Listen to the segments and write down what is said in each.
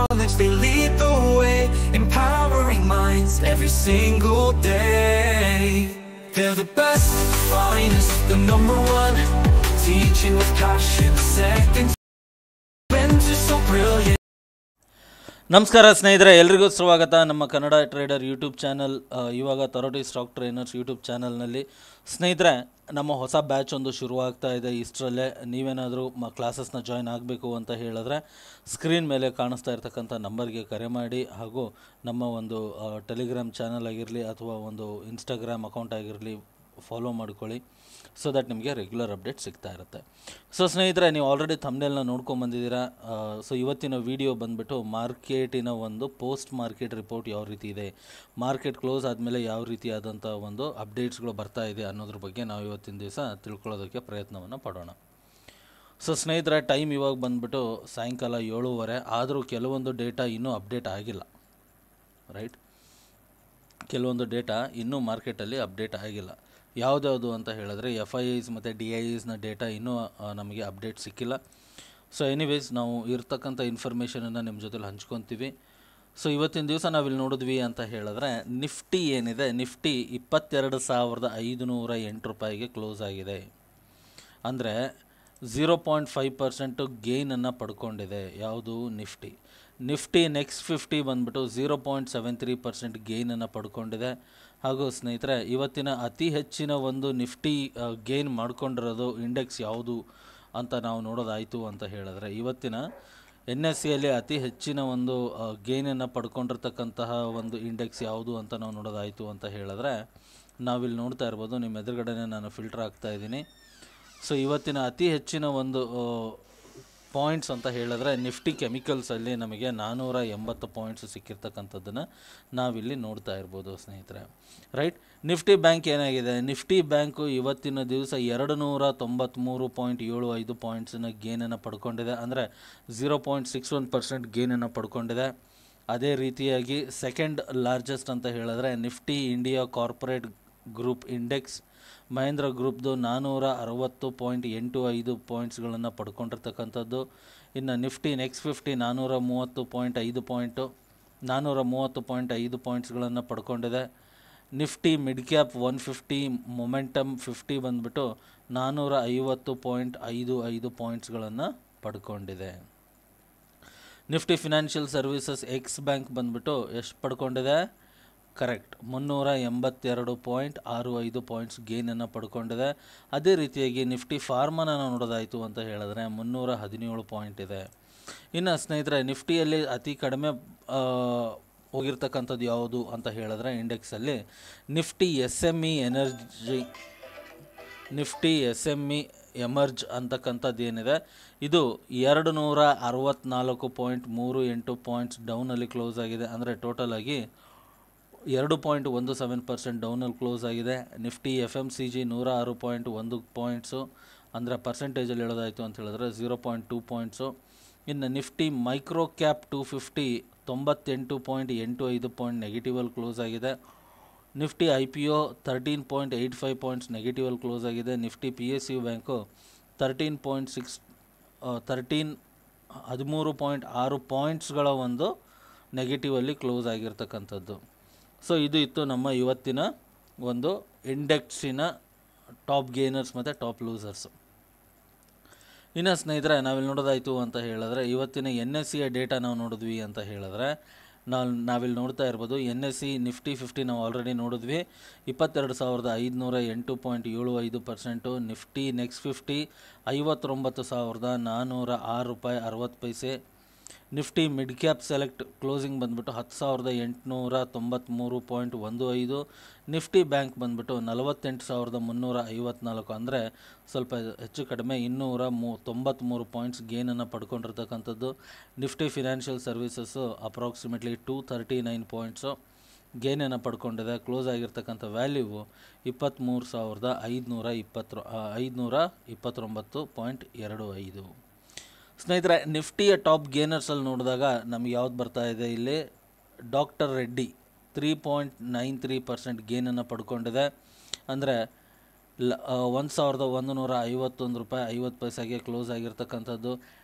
knowledge, they lead the way, empowering minds every single day. They're the best, finest, the number one, teaching with passion, second just so brilliant. ನಮಸ್ಕಾರ ಸ್ನೇಹಿತರೆ, ಎಲ್ರಿಗೂ ಸ್ವಾಗತ ನಮ್ಮ Kannada trader YouTube channel. ಇವಾಗ ಥಾರಿಟಿ stock trainers YouTube ಚಾನಲ್ನಲ್ಲಿ ಸ್ನೇಹಿತರೆ, ನಮ್ಮ ಹೊಸ ಬ್ಯಾಚ್ ಒಂದು ಶುರುವಾಗ್ತಾ ಇದೆ. ಇಷ್ಟರಲ್ಲೇ ನೀವೇನಾದರೂ ಕ್ಲಾಸಸ್ನ ಜಾಯ್ನ್ ಆಗಬೇಕು ಅಂತ ಹೇಳಿದ್ರೆ ಸ್ಕ್ರೀನ್ ಮೇಲೆ ಕಾಣಿಸ್ತಾ ಇರ್ತಕ್ಕಂಥ ನಂಬರ್ಗೆ ಕರೆ ಮಾಡಿ, ಹಾಗೂ ನಮ್ಮ ಒಂದು ಟೆಲಿಗ್ರಾಮ್ ಚಾನಲ್ ಆಗಿರಲಿ ಅಥವಾ ಒಂದು ಇನ್ಸ್ಟಾಗ್ರಾಮ್ ಅಕೌಂಟ್ ಆಗಿರಲಿ ಫಾಲೋ ಮಾಡ್ಕೊಳ್ಳಿ. ಸೊ ದಟ್ ನಿಮಗೆ ರೆಗ್ಯುಲರ್ ಅಪ್ಡೇಟ್ ಸಿಗ್ತಾ ಇರುತ್ತೆ. ಸೊ ಸ್ನೇಹಿತರೆ, ನೀವು ಆಲ್ರೆಡಿ ಥಂಬ್ನೇಲ್ನ ನೋಡ್ಕೊಂಬಂದಿದ್ದೀರಾ. ಸೊ ಇವತ್ತಿನ ವಿಡಿಯೋ ಬಂದುಬಿಟ್ಟು ಮಾರ್ಕೆಟಿನ ಒಂದು ಪೋಸ್ಟ್ ಮಾರ್ಕೆಟ್ ರಿಪೋರ್ಟ್ ಯಾವ ರೀತಿ ಇದೆ, ಮಾರ್ಕೆಟ್ ಕ್ಲೋಸ್ ಆದಮೇಲೆ ಯಾವ ರೀತಿಯಾದಂಥ ಒಂದು ಅಪ್ಡೇಟ್ಸ್ಗಳು ಬರ್ತಾ ಇದೆ ಅನ್ನೋದ್ರ ಬಗ್ಗೆ ನಾವು ಇವತ್ತಿನ ದಿವಸ ತಿಳ್ಕೊಳ್ಳೋದಕ್ಕೆ ಪ್ರಯತ್ನವನ್ನು ಪಡೋಣ. ಸೊ ಸ್ನೇಹಿತರೆ, ಟೈಮ್ ಇವಾಗ ಬಂದುಬಿಟ್ಟು ಸಾಯಂಕಾಲ 7:30. ಆದರೂ ಕೆಲವೊಂದು ಡೇಟಾ ಇನ್ನೂ ಅಪ್ಡೇಟ್ ಆಗಿಲ್ಲ, ರೈಟ್? ಕೆಲವೊಂದು ಡೇಟಾ ಇನ್ನೂ ಮಾರ್ಕೆಟಲ್ಲಿ ಅಪ್ಡೇಟ್ ಆಗಿಲ್ಲ. ಯಾವುದ್ಯಾವುದು ಅಂತ ಹೇಳಿದ್ರೆ FIIs ಮತ್ತು DIIsನ ಡೇಟಾ ಇನ್ನೂ ನಮಗೆ ಅಪ್ಡೇಟ್ ಸಿಕ್ಕಿಲ್ಲ. ಸೊ ಎನಿವೇಸ್, ನಾವು ಇರ್ತಕ್ಕಂಥ ಇನ್ಫಾರ್ಮೇಷನನ್ನು ನಿಮ್ಮ ಜೊತೆಲಿ ಹಂಚ್ಕೊತೀವಿ. ಸೊ ಇವತ್ತಿನ ದಿವಸ ನಾವಿಲ್ಲಿ ನೋಡಿದ್ವಿ ಅಂತ ಹೇಳಿದ್ರೆ, ನಿಫ್ಟಿ ಏನಿದೆ, ನಿಫ್ಟಿ 22,508 ರೂಪಾಯಿಗೆ ಕ್ಲೋಸ್ ಆಗಿದೆ. ಅಂದರೆ 0.5% ಗೇನನ್ನು ಪಡ್ಕೊಂಡಿದೆ. ಯಾವುದು? ನಿಫ್ಟಿ ನೆಕ್ಸ್ಟ್ 50 ಬಂದುಬಿಟ್ಟು 0.73% ಗೇನನ್ನು ಪಡ್ಕೊಂಡಿದೆ. ಹಾಗೂ ಸ್ನೇಹಿತರೆ, ಇವತ್ತಿನ ಅತಿ ಹೆಚ್ಚಿನ ಒಂದು ನಿಫ್ಟಿ ಗೇನ್ ಮಾಡ್ಕೊಂಡಿರೋದು ಇಂಡೆಕ್ಸ್ ಯಾವುದು ಅಂತ ನಾವು ನೋಡೋದಾಯಿತು ಅಂತ ಹೇಳಿದ್ರೆ, ಇವತ್ತಿನ NSEಯಲ್ಲಿ ಅತಿ ಹೆಚ್ಚಿನ ಒಂದು ಗೇನನ್ನು ಪಡ್ಕೊಂಡಿರ್ತಕ್ಕಂತಹ ಒಂದು ಇಂಡೆಕ್ಸ್ ಯಾವುದು ಅಂತ ನಾವು ನೋಡೋದಾಯಿತು ಅಂತ ಹೇಳಿದ್ರೆ, ನಾವಿಲ್ಲಿ ನೋಡ್ತಾ ಇರ್ಬೋದು, ನಿಮ್ಮ ಎದುರುಗಡೆನೇ ನಾನು ಫಿಲ್ಟರ್ ಆಗ್ತಾ ಇದ್ದೀನಿ. ಸೊ ಇವತ್ತಿನ ಅತಿ ಹೆಚ್ಚಿನ ಒಂದು ಪಾಯಿಂಟ್ಸ್ ಅಂತ ಹೇಳಿದ್ರೆ, ನಿಫ್ಟಿ ಕೆಮಿಕಲ್ಸಲ್ಲಿ ನಮಗೆ 480 ಪಾಯಿಂಟ್ಸ್ ಸಿಕ್ಕಿರ್ತಕ್ಕಂಥದ್ದನ್ನು ನಾವಿಲ್ಲಿ ನೋಡ್ತಾ ಇರ್ಬೋದು ಸ್ನೇಹಿತರೆ, ರೈಟ್? ನಿಫ್ಟಿ ಬ್ಯಾಂಕ್ ಏನಾಗಿದೆ? ನಿಫ್ಟಿ ಬ್ಯಾಂಕು ಇವತ್ತಿನ ದಿವಸ 293.75 ಪಾಯಿಂಟ್ಸನ್ನು ಗೇನನ್ನು ಪಡ್ಕೊಂಡಿದೆ. ಅಂದರೆ 0.61% ಗೇನನ್ನು ಪಡ್ಕೊಂಡಿದೆ. ಅದೇ ರೀತಿಯಾಗಿ ಸೆಕೆಂಡ್ ಲಾರ್ಜೆಸ್ಟ್ ಅಂತ ಹೇಳಿದ್ರೆ Nifty India corporate group index, Mahindra ಗ್ರೂಪ್ದು 460.85 ಪಾಯಿಂಟ್ಸ್ಗಳನ್ನು ಪಡ್ಕೊಂಡಿರ್ತಕ್ಕಂಥದ್ದು. ಇನ್ನು ನಿಫ್ಟಿ ನೆಕ್ಸ್ಟ್ 50 430.5 ಪಾಯಿಂಟ್ಸ್ಗಳನ್ನು ಪಡ್ಕೊಂಡಿದೆ. ನಿಫ್ಟಿ ಮಿಡ್ ಕ್ಯಾಪ್ 150 ಮೊಮೆಂಟಮ್ 50 ಬಂದುಬಿಟ್ಟು 450.55 ಪಾಯಿಂಟ್ಸ್ಗಳನ್ನು ಪಡ್ಕೊಂಡಿದೆ. Nifty financial services ex bank ಬಂದುಬಿಟ್ಟು ಎಷ್ಟು ಪಡ್ಕೊಂಡಿದೆ? ಕರೆಕ್ಟ್, 382.65 ಪಾಯಿಂಟ್ಸ್ ಗೇನನ್ನು ಪಡ್ಕೊಂಡಿದೆ. ಅದೇ ರೀತಿಯಾಗಿ ನಿಫ್ಟಿ ಫಾರ್ಮನ ನೋಡೋದಾಯಿತು ಅಂತ ಹೇಳಿದ್ರೆ 317 ಪಾಯಿಂಟ್ ಇದೆ. ಇನ್ನು ಸ್ನೇಹಿತರೆ, ನಿಫ್ಟಿಯಲ್ಲಿ ಅತಿ ಕಡಿಮೆ ಹೋಗಿರ್ತಕ್ಕಂಥದ್ದು ಯಾವುದು ಅಂತ ಹೇಳಿದ್ರೆ ಇಂಡೆಕ್ಸಲ್ಲಿ ನಿಫ್ಟಿ SME ಎಮರ್ಜ್ ಅಂತಕ್ಕಂಥದ್ದು ಏನಿದೆ, ಇದು 264.38 ಪಾಯಿಂಟ್ಸ್ ಡೌನಲ್ಲಿ ಕ್ಲೋಸ್ ಆಗಿದೆ. ಅಂದರೆ ಟೋಟಲ್ ಆಗಿ 2.17% ಡೌನಲ್ಲಿ ಕ್ಲೋಸ್ ಆಗಿದೆ. ನಿಫ್ಟಿ FMCG 106.1 ಪಾಯಿಂಟ್ಸು, ಅಂದರೆ ಪರ್ಸೆಂಟೇಜಲ್ಲಿ ಹೇಳೋದಾಯಿತು ಅಂತ ಹೇಳಿದ್ರೆ 0.2 ಪಾಯಿಂಟ್ಸು. ಇನ್ನು ನಿಫ್ಟಿ ಮೈಕ್ರೋ ಕ್ಯಾಪ್ 250 98.85 ಪಾಯಿಂಟ್ ನೆಗೆಟಿವಲ್ಲಿ ಕ್ಲೋಸ್ ಆಗಿದೆ. ನಿಫ್ಟಿ IPO 13.85 ಪಾಯಿಂಟ್ಸ್ ನೆಗೆಟಿವಲ್ಲಿ ಕ್ಲೋಸ್ ಆಗಿದೆ. ನಿಫ್ಟಿ PSU ಬ್ಯಾಂಕು 13.6 ಪಾಯಿಂಟ್ಸ್ಗಳ ಒಂದು ನೆಗೆಟಿವಲ್ಲಿ ಕ್ಲೋಸ್ ಆಗಿರ್ತಕ್ಕಂಥದ್ದು. ಸೊ ಇದು ಇತ್ತು ನಮ್ಮ ಇವತ್ತಿನ ಒಂದು ಇಂಡೆಕ್ಸಿನ ಟಾಪ್ ಗೇನರ್ಸ್ ಮತ್ತು ಟಾಪ್ ಲೂಸರ್ಸ್. ಇನ್ನು ಸ್ನೇಹಿತರೆ, ನಾವಿಲ್ಲಿ ನೋಡೋದಾಯಿತು ಅಂತ ಹೇಳಿದ್ರೆ, ಇವತ್ತಿನ NSEಯ ಡೇಟಾ ನಾವು ನೋಡಿದ್ವಿ ಅಂತ ಹೇಳಿದ್ರೆ, ನಾವಿಲ್ಲಿ ನೋಡ್ತಾ ಇರ್ಬೋದು NSE ನಿಫ್ಟಿ 50 ನಾವು ಆಲ್ರೆಡಿ ನೋಡಿದ್ವಿ, 22,508.75%. ನಿಫ್ಟಿ ನೆಕ್ಸ್ಟ್ 50 59,406 ರೂಪಾಯಿ 60 ಪೈಸೆ. Nifty mid cap select closing ಬಂದುಬಿಟ್ಟು 10,893.15. ನಿಫ್ಟಿ ಬ್ಯಾಂಕ್ ಬಂದುಬಿಟ್ಟು 48,354, ಅಂದರೆ ಸ್ವಲ್ಪ ಹೆಚ್ಚು ಕಡಿಮೆ 293 ಪಾಯಿಂಟ್ಸ್ ಗೇನನ್ನು ಪಡ್ಕೊಂಡಿರ್ತಕ್ಕಂಥದ್ದು. Nifty financial services approximately 239 points ಗೇನನ್ನು ಪಡ್ಕೊಂಡಿದೆ. ಕ್ಲೋಸ್ ಆಗಿರ್ತಕ್ಕಂಥ ವ್ಯಾಲ್ಯೂವು 23,529.25. ಸ್ನೇಹಿತರೆ, ನಿಫ್ಟಿಯ ಟಾಪ್ ಗೇನರ್ಸಲ್ಲಿ ನೋಡಿದಾಗ ನಮಗೆ ಯಾವ್ದು ಬರ್ತಾ ಇದೆ? ಇಲ್ಲಿ ಡಾಕ್ಟರ್ ರೆಡ್ಡಿ 3.93% ಗೇನನ್ನು ಪಡ್ಕೊಂಡಿದೆ. ಅಂದರೆ 1,151 ರೂಪಾಯಿ 50 ಪೈಸೆಗೆ ಕ್ಲೋಸ್ ಆಗಿರ್ತಕ್ಕಂಥದ್ದು.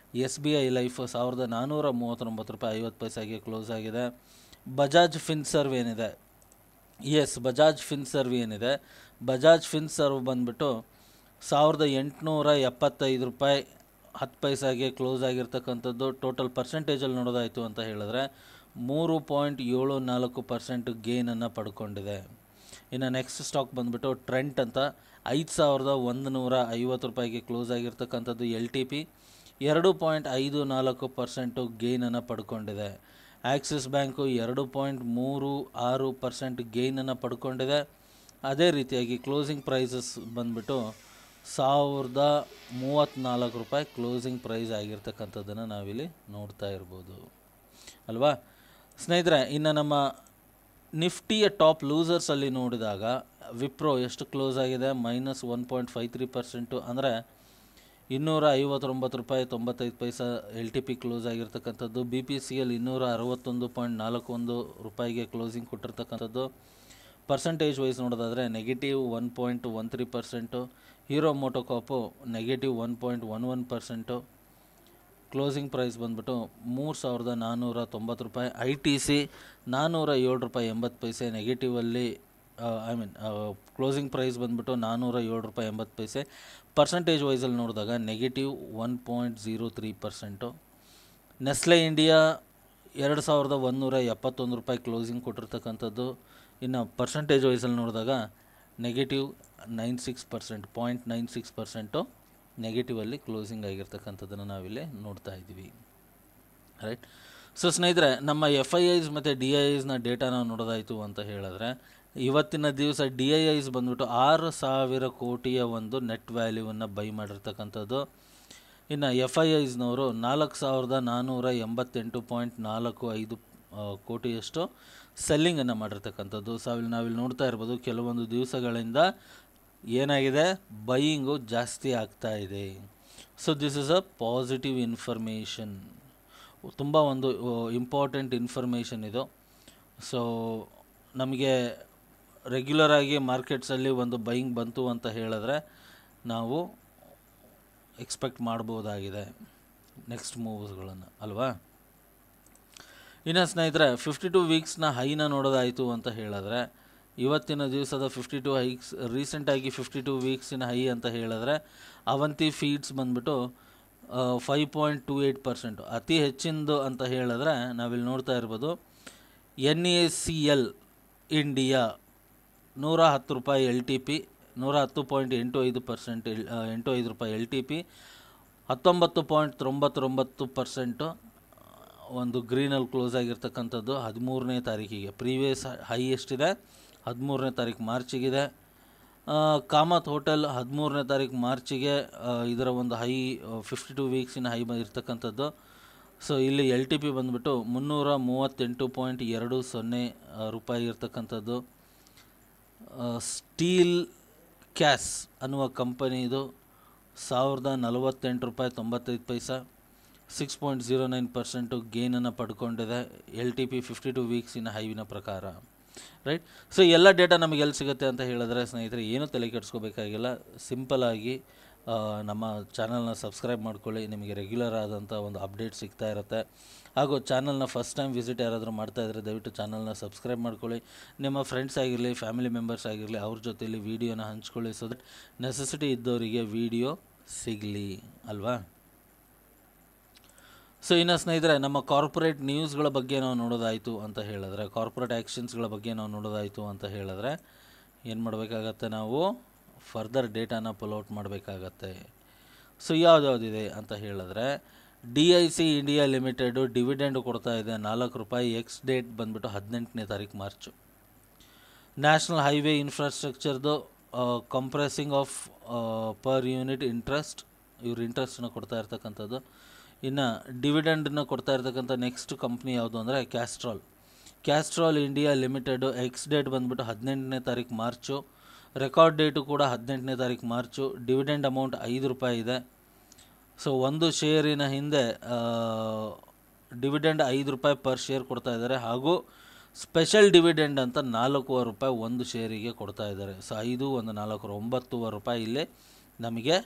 SBI ಲೈಫ್ 1439 ರೂಪಾಯಿ 50 ಪೈಸೆಗೆ ಕ್ಲೋಸ್ ಆಗಿದೆ. ಬಜಾಜ್ ಫಿನ್ಸರ್ವ್ ಏನಿದೆ, ಬಜಾಜ್ ಫಿನ್ಸರ್ವ್ ಬಂದುಬಿಟ್ಟು 1875 ರೂಪಾಯಿ 10 ಪೈಸೆಗೆ ಕ್ಲೋಸ್ ಆಗಿರ್ತಕ್ಕಂಥದ್ದು. ಟೋಟಲ್ ಪರ್ಸೆಂಟೇಜಲ್ಲಿ ನೋಡೋದಾಯಿತು ಅಂತ ಹೇಳಿದ್ರೆ 3.74% ಗೇನನ್ನು ಪಡ್ಕೊಂಡಿದೆ. ಇನ್ನು ನೆಕ್ಸ್ಟ್ ಸ್ಟಾಕ್ ಬಂದುಬಿಟ್ಟು ಟ್ರೆಂಟ್ ಅಂತ 5150 ರೂಪಾಯಿಗೆ ಕ್ಲೋಸ್ ಆಗಿರ್ತಕ್ಕಂಥದ್ದು. LTP 2.54% ಗೇನನ್ನು ಪಡ್ಕೊಂಡಿದೆ. ಆಕ್ಸಿಸ್ ಬ್ಯಾಂಕು 2.36% ಗೇನನ್ನು ಪಡ್ಕೊಂಡಿದೆ. ಅದೇ ರೀತಿಯಾಗಿ ಕ್ಲೋಸಿಂಗ್ ಪ್ರೈಸಸ್ ಬಂದುಬಿಟ್ಟು 1034 ರೂಪಾಯಿ ಕ್ಲೋಸಿಂಗ್ ಪ್ರೈಸ್ ಆಗಿರ್ತಕ್ಕಂಥದ್ದನ್ನು ನಾವಿಲ್ಲಿ ನೋಡ್ತಾ ಇರ್ಬೋದು ಅಲ್ವಾ ಸ್ನೇಹಿತರೆ. ಇನ್ನು ನಮ್ಮ ನಿಫ್ಟಿಯ ಟಾಪ್ ಲೂಸರ್ಸಲ್ಲಿ ನೋಡಿದಾಗ ವಿಪ್ರೋ ಎಷ್ಟು ಕ್ಲೋಸ್ ಆಗಿದೆ, -1.53%, ಅಂದರೆ 259 ರೂಪಾಯಿ 95 ಪೈಸೆ LTP ಕ್ಲೋಸ್ ಆಗಿರ್ತಕ್ಕಂಥದ್ದು. BPCL 261.41 ರೂಪಾಯಿಗೆ ಕ್ಲೋಸಿಂಗ್ ಕೊಟ್ಟಿರ್ತಕ್ಕಂಥದ್ದು. ಪರ್ಸೆಂಟೇಜ್ ವೈಸ್ ನೋಡೋದಾದರೆ -1.13%. ಹೀರೋ ಮೋಟೋಕಾಪು -1.11%. ಕ್ಲೋಸಿಂಗ್ ಪ್ರೈಸ್ ಬಂದುಬಿಟ್ಟು 3490 ರೂಪಾಯಿ. ITC 407 ರೂಪಾಯಿ 80 ಪೈಸೆ ನೆಗೆಟಿವಲ್ಲಿ, ಕ್ಲೋಸಿಂಗ್ ಪ್ರೈಸ್ ಬಂದುಬಿಟ್ಟು 407 ರೂಪಾಯಿ 80 ಪೈಸೆ. ಪರ್ಸೆಂಟೇಜ್ ವೈಸಲ್ಲಿ ನೋಡಿದಾಗ -1.03%. ನೆಸ್ಲೆ ಇಂಡಿಯಾ 2171 ರೂಪಾಯಿ ಕ್ಲೋಸಿಂಗ್ ಕೊಟ್ಟಿರ್ತಕ್ಕಂಥದ್ದು. ಇನ್ನು ಪರ್ಸೆಂಟೇಜ್ ವೈಸಲ್ಲಿ ನೋಡಿದಾಗ -96%, 0.96% ನೆಗೆಟಿವಲ್ಲಿ ಕ್ಲೋಸಿಂಗ್ ಆಗಿರ್ತಕ್ಕಂಥದ್ದನ್ನು ನಾವಿಲ್ಲಿ ನೋಡ್ತಾ ಇದ್ದೀವಿ, ರೈಟ್. ಸೊ ಸ್ನೇಹಿತರೆ, ನಮ್ಮ FIIs ಮತ್ತು DIIsನ ಡೇಟಾನ ನೋಡೋದಾಯಿತು ಅಂತ ಹೇಳಿದ್ರೆ ಇವತ್ತಿನ ದಿವಸ DIIs ಬಂದ್ಬಿಟ್ಟು 6000 ಕೋಟಿಯ ಒಂದು ನೆಟ್ ವ್ಯಾಲ್ಯೂವನ್ನು ಬೈ ಮಾಡಿರ್ತಕ್ಕಂಥದ್ದು. ಇನ್ನು FIIsನವರು 4488.45 ಕೋಟಿಯಷ್ಟು ಸೆಲ್ಲಿಂಗನ್ನು ಮಾಡಿರ್ತಕ್ಕಂಥದ್ದು. ನಾವಿಲ್ಲಿ ನೋಡ್ತಾ ಇರ್ಬೋದು ಕೆಲವೊಂದು ದಿವಸಗಳಿಂದ ಏನಾಗಿದೆ, ಬೈಯಿಂಗು ಜಾಸ್ತಿ ಆಗ್ತಾ ಇದೆ. So this is a positive information, ತುಂಬ ಒಂದು ಇಂಪಾರ್ಟೆಂಟ್ ಇನ್ಫಾರ್ಮೇಷನ್ ಇದು. ಸೊ ನಮಗೆ ರೆಗ್ಯುಲರಾಗಿ ಮಾರ್ಕೆಟ್ಸಲ್ಲಿ ಒಂದು ಬೈಯಿಂಗ್ ಬಂತು ಅಂತ ಹೇಳಿದ್ರೆ ನಾವು ಎಕ್ಸ್ಪೆಕ್ಟ್ ಮಾಡ್ಬೋದಾಗಿದೆ ನೆಕ್ಸ್ಟ್ ಮೂವ್ಸ್ಗಳನ್ನು ಅಲ್ವಾ. ಇನ್ನು ಸ್ನೇಹಿತರೆ, 52 ವೀಕ್ಸ್ನ ಹೈನ ನೋಡೋದಾಯಿತು ಅಂತ ಹೇಳಿದ್ರೆ ಇವತ್ತಿನ ದಿವಸದ 52 ಹೈಕ್ಸ್, ರೀಸೆಂಟಾಗಿ 52 ವೀಕ್ಸಿನ ಹೈ ಅಂತ ಹೇಳಿದ್ರೆ ಅವಂತಿ ಫೀಡ್ಸ್ ಬಂದುಬಿಟ್ಟು 5.28%. ಅತಿ ಹೆಚ್ಚಿಂದು ಅಂತ ಹೇಳಿದ್ರೆ ನಾವಿಲ್ಲಿ ನೋಡ್ತಾ ಇರ್ಬೋದು NACL ಇಂಡಿಯಾ 110 ರೂಪಾಯಿ LTP, 110.85% ರೂಪಾಯಿ LTP, 19.99% ಒಂದು ಗ್ರೀನಲ್ಲಿ ಕ್ಲೋಸ್ ಆಗಿರ್ತಕ್ಕಂಥದ್ದು 13ನೇ ತಾರೀಕಿಗೆ. ಪ್ರೀವಿಯಸ್ ಹೈ ಎಷ್ಟಿದೆ, 13ನೇ ತಾರೀಕು ಮಾರ್ಚಿಗಿದೆ. ಕಾಮತ್ ಹೋಟೆಲ್ 13ನೇ ತಾರೀಕು ಮಾರ್ಚಿಗೆ ಇದರ ಒಂದು ಹೈ 52 ವೀಕ್ಸಿನ ಹೈ ಇರ್ತಕ್ಕಂಥದ್ದು. ಸೊ ಇಲ್ಲಿ LTP ಬಂದುಬಿಟ್ಟು 338.20 ರೂಪಾಯಿ ಇರ್ತಕ್ಕಂಥದ್ದು. ಸ್ಟೀಲ್ ಕ್ಯಾಸ್ ಅನ್ನುವ ಕಂಪನಿದು 1048 ರೂಪಾಯಿ 95 ಪೈಸೆ, 6.09% ಗೇನನ್ನು ಪಡ್ಕೊಂಡಿದೆ LTP 52 ವೀಕ್ಸಿನ ಹೈವಿನ ಪ್ರಕಾರ, ರೈಟ್. ಸೊ ಎಲ್ಲ ಡೇಟಾ ನಮಗೆ ಎಲ್ಲಿ ಸಿಗುತ್ತೆ ಅಂತ ಹೇಳಿದ್ರೆ ಸ್ನೇಹಿತರೆ ಏನೂ ತಲೆ ಕೆಡಿಸ್ಕೋಬೇಕಾಗಿಲ್ಲ. ಸಿಂಪಲಾಗಿ ನಮ್ಮ ಚಾನಲ್ನ ಸಬ್ಸ್ಕ್ರೈಬ್ ಮಾಡ್ಕೊಳ್ಳಿ, ನಿಮಗೆ ರೆಗ್ಯುಲರ್ ಆದಂಥ ಒಂದು ಅಪ್ಡೇಟ್ ಸಿಗ್ತಾ ಇರುತ್ತೆ. ಹಾಗೂ ಚಾನಲ್ನ ಫಸ್ಟ್ ಟೈಮ್ ವಿಸಿಟ್ ಯಾರಾದರೂ ಮಾಡ್ತಾಯಿದ್ರೆ ದಯವಿಟ್ಟು ಚಾನಲ್ನ ಸಬ್ಸ್ಕ್ರೈಬ್ ಮಾಡ್ಕೊಳ್ಳಿ. ನಿಮ್ಮ ಫ್ರೆಂಡ್ಸ್ ಆಗಿರಲಿ, ಫ್ಯಾಮಿಲಿ ಮೆಂಬರ್ಸ್ ಆಗಿರಲಿ, ಅವ್ರ ಜೊತೆಯಲ್ಲಿ ವೀಡಿಯೋನ ಹಂಚ್ಕೊಳ್ಳಿ, ಸೊ ದಟ್ ನೆಸೆಸಿಟಿ ಇದ್ದವರಿಗೆ ವೀಡಿಯೋ ಸಿಗಲಿ ಅಲ್ವಾ. ಸೊ ಇನ್ನು ಸ್ನೇಹಿತರೆ, ನಮ್ಮ ಕಾರ್ಪೊರೇಟ್ ನ್ಯೂಸ್ಗಳ ಬಗ್ಗೆ ನಾವು ನೋಡೋದಾಯಿತು ಅಂತ ಹೇಳಿದ್ರೆ, ಕಾರ್ಪೊರೇಟ್ ಆ್ಯಕ್ಷನ್ಸ್ಗಳ ಬಗ್ಗೆ ನಾವು ನೋಡೋದಾಯಿತು ಅಂತ ಹೇಳಿದ್ರೆ ಏನು ಮಾಡಬೇಕಾಗತ್ತೆ, ನಾವು ಫರ್ದರ್ ಡೇಟಾನ ಪುಲ್ಔಟ್ ಮಾಡಬೇಕಾಗತ್ತೆ. ಸೊ ಯಾವುದಿದೆ ಅಂತ ಹೇಳಿದ್ರೆ DIC ಇಂಡಿಯಾ ಲಿಮಿಟೆಡು ಡಿವಿಡೆಂಡು ಕೊಡ್ತಾ ಇದೆ 4 ರೂಪಾಯಿ. ಎಕ್ಸ್ ಡೇಟ್ ಬಂದುಬಿಟ್ಟು 18ನೇ ತಾರೀಕು ಮಾರ್ಚು. ನ್ಯಾಷನಲ್ ಹೈವೇ ಇನ್ಫ್ರಾಸ್ಟ್ರಕ್ಚರ್ದು comprising of per unit interest, ಇವ್ರು ಇಂಟ್ರೆಸ್ಟನ್ನು ಕೊಡ್ತಾ ಇರ್ತಕ್ಕಂಥದ್ದು. ಇನ್ನು ಡಿವಿಡೆಂಡನ್ನು ಕೊಡ್ತಾ ಇರ್ತಕ್ಕಂಥ ನೆಕ್ಸ್ಟ್ ಕಂಪ್ನಿ ಯಾವುದು ಅಂದರೆ Castrol India limited X date ಬಂದುಬಿಟ್ಟು 18ನೇ ತಾರೀಕು ಮಾರ್ಚು. ರೆಕಾರ್ಡ್ ಡೇಟು ಕೂಡ 18ನೇ ತಾರೀಕು ಮಾರ್ಚು. ಡಿವಿಡೆಂಡ್ ಅಮೌಂಟ್ 5 ರೂಪಾಯಿ ಇದೆ. ಸೊ ಒಂದು ಶೇರಿನ ಹಿಂದೆ ಡಿವಿಡೆಂಡ್ 5 ರೂಪಾಯಿ ಪರ್ ಶೇರ್ ಕೊಡ್ತಾ ಇದ್ದಾರೆ. ಹಾಗೂ ಸ್ಪೆಷಲ್ ಡಿವಿಡೆಂಡ್ ಅಂತ 4 ರೂಪಾಯಿ ಒಂದು ಶೇರಿಗೆ ಕೊಡ್ತಾ ಇದ್ದಾರೆ. ಸೊ 5 1 4 9 ರೂಪಾಯಿ ಇಲ್ಲಿ ನಮಗೆ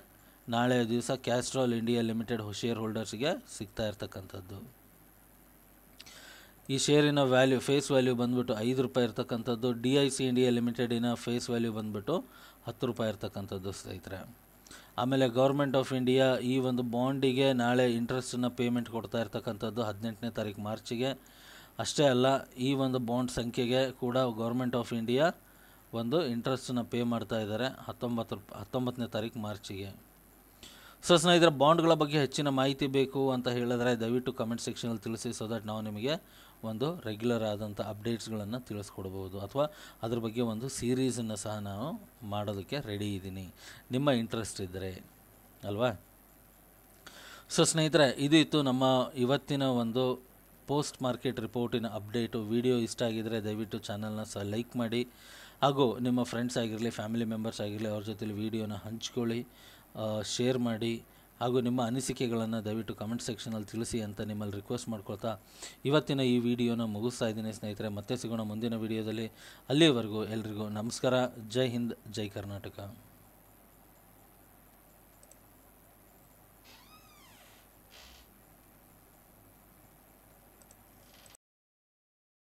ನಾಳೆ ದಿವಸ ಕ್ಯಾಸ್ಟ್ರಾಲ್ ಇಂಡಿಯಾ ಲಿಮಿಟೆಡ್ ಶೇರ್ ಹೋಲ್ಡರ್ಸ್ಗೆ ಸಿಗ್ತಾ ಇರ್ತಕ್ಕಂಥದ್ದು. ಈ ಶೇರಿನ ಫೇಸ್ ವ್ಯಾಲ್ಯೂ ಬಂದುಬಿಟ್ಟು 5 ರೂಪಾಯಿ ಇರ್ತಕ್ಕಂಥದ್ದು. DIC ಇಂಡಿಯಾ ಲಿಮಿಟೆಡಿನ ಫೇಸ್ ವ್ಯಾಲ್ಯೂ ಬಂದುಬಿಟ್ಟು 10 ರೂಪಾಯಿ ಇರ್ತಕ್ಕಂಥದ್ದು ಸ್ನೇಹಿತರೆ. ಆಮೇಲೆ ಗೌರ್ಮೆಂಟ್ ಆಫ್ ಇಂಡಿಯಾ ಈ ಒಂದು ಬಾಂಡಿಗೆ ನಾಳೆ ಇಂಟ್ರೆಸ್ಟನ್ನು ಪೇಮೆಂಟ್ ಕೊಡ್ತಾ ಇರ್ತಕ್ಕಂಥದ್ದು 18ನೇ ತಾರೀಕು ಮಾರ್ಚಿಗೆ. ಅಷ್ಟೇ ಅಲ್ಲ, ಈ ಒಂದು ಬಾಂಡ್ ಸಂಖ್ಯೆಗೆ ಕೂಡ ಗೌರ್ಮೆಂಟ್ ಆಫ್ ಇಂಡಿಯಾ ಒಂದು ಇಂಟ್ರೆಸ್ಟನ್ನು ಪೇ ಮಾಡ್ತಾ ಇದ್ದಾರೆ 19ನೇ ತಾರೀಕು ಮಾರ್ಚಿಗೆ. ಸೊ ಸ್ನೇಹಿತರೆ, ಬಾಂಡ್ಗಳ ಬಗ್ಗೆ ಹೆಚ್ಚಿನ ಮಾಹಿತಿ ಬೇಕು ಅಂತ ಹೇಳಿದ್ರೆ ದಯವಿಟ್ಟು ಕಮೆಂಟ್ ಸೆಕ್ಷನಲ್ಲಿ ತಿಳಿಸಿ, ಸೊ ದಟ್ ನಾವು ನಿಮಗೆ ಒಂದು ರೆಗ್ಯುಲರ್ ಆದಂಥ ಅಪ್ಡೇಟ್ಸ್ಗಳನ್ನು ತಿಳಿಸ್ಕೊಡ್ಬೋದು, ಅಥವಾ ಅದ್ರ ಬಗ್ಗೆ ಒಂದು ಸೀರೀಸನ್ನು ಸಹ ನಾನು ಮಾಡೋದಕ್ಕೆ ರೆಡಿ ಇದ್ದೀನಿ, ನಿಮ್ಮ ಇಂಟ್ರೆಸ್ಟ್ ಇದ್ದರೆ ಅಲ್ವಾ. ಸೊ ಸ್ನೇಹಿತರೆ, ಇದು ಇತ್ತು ನಮ್ಮ ಇವತ್ತಿನ ಒಂದು ಪೋಸ್ಟ್ ಮಾರ್ಕೆಟ್ ರಿಪೋರ್ಟಿನ ಅಪ್ಡೇಟು. ವಿಡಿಯೋ ಇಷ್ಟ ಆಗಿದರೆ ದಯವಿಟ್ಟು ಚಾನಲ್ನ ಸಹ ಲೈಕ್ ಮಾಡಿ, ಹಾಗೂ ನಿಮ್ಮ ಫ್ರೆಂಡ್ಸ್ ಆಗಿರಲಿ, ಫ್ಯಾಮಿಲಿ ಮೆಂಬರ್ಸ್ ಆಗಿರಲಿ, ಅವ್ರ ಜೊತೆಲಿ ವಿಡಿಯೋನ ಹಂಚ್ಕೊಳ್ಳಿ, ಶೇರ್ ಮಾಡಿ, ಹಾಗೂ ನಿಮ್ಮ ಅನಿಸಿಕೆಗಳನ್ನು ದಯವಿಟ್ಟು ಕಮೆಂಟ್ ಸೆಕ್ಷನಲ್ಲಿ ತಿಳಿಸಿ ಅಂತ ನಿಮ್ಮಲ್ಲಿ ರಿಕ್ವೆಸ್ಟ್ ಮಾಡ್ಕೊಳ್ತಾ ಇವತ್ತಿನ ಈ ವಿಡಿಯೋನ ಮುಗಿಸ್ತಾ ಇದ್ದೀನಿ ಸ್ನೇಹಿತರೆ. ಮತ್ತೆ ಸಿಗೋಣ ಮುಂದಿನ ವಿಡಿಯೋದಲ್ಲಿ. ಅಲ್ಲಿವರೆಗೂ ಎಲ್ರಿಗೂ ನಮಸ್ಕಾರ. ಜೈ ಹಿಂದ್, ಜೈ ಕರ್ನಾಟಕ.